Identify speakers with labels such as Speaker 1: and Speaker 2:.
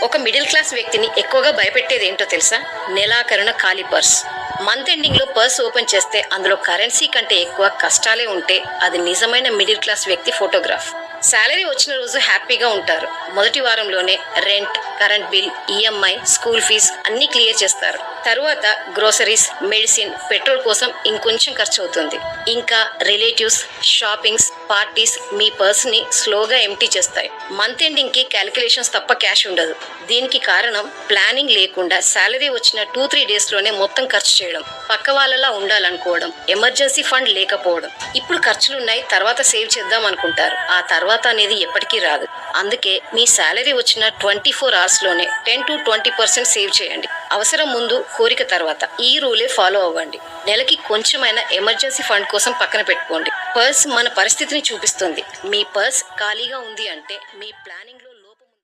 Speaker 1: ఒక middle class వ్యక్తిని ఎక్కువగా భయపెట్టేది ఏంటో తెలుసా? నెలాఖరున ఖాళీ పర్స్. మంత్ ఎండింగ్ లో పర్స్ ఓపెన్ చేస్తే అందులో కరెన్సీ కంటే ఎక్కువ కష్టాలే ఉంటే అది నిజమైన మిడిల్ క్లాస్ వ్యక్తి ఫోటోగ్రాఫ్. శాలరీ వచ్చిన రోజు హ్యాపీగా ఉంటారు. మొదటి వారంలోనే rent, current bill, EMI, school fees అన్ని క్లియర్ చేస్తారు. తరువాత గ్రోసరీస్, మెడిసిన్, పెట్రోల్ కోసం ఇంకొంచెం ఖర్చు అవుతుంది. ఇంకా రిలేటివ్స్, షాపింగ్స్, పార్టీస్ మీ పర్స్ ని స్లోగా ఎంటీ చేస్తాయి. మంత్ ఎండింగ్ కి క్యాలిక్యులేషన్స్ తప్ప క్యాష్ ఉండదు. దీనికి కారణం ప్లానింగ్ లేకుండా శాలరీ వచ్చిన 2-3 డేస్ లోనే మొత్తం ఖర్చు చేయడం, పక్క వాళ్ళలా ఉండాలనుకోవడం, ఎమర్జెన్సీ ఫండ్ లేకపోవడం. ఇప్పుడు ఖర్చులున్నాయి తర్వాత సేవ్ చేద్దాం అనుకుంటారు. ఆ తర్వాత అనేది ఎప్పటికీ రాదు. అందుకే మీ శాలరీ వచ్చిన 24 hours లోనే 10-20% సేవ్ చేయండి. అవసరం ముందు, కోరిక తర్వాత. ఈ రూలే ఫాలో అవ్వండి. నెలకి కొంచెమైనా ఎమర్జెన్సీ ఫండ్ కోసం పక్కన పెట్టుకోండి. పర్స్ మన పరిస్థితిని చూపిస్తుంది. మీ పర్స్ ఖాళీగా ఉంది అంటే మీ ప్లానింగ్ లో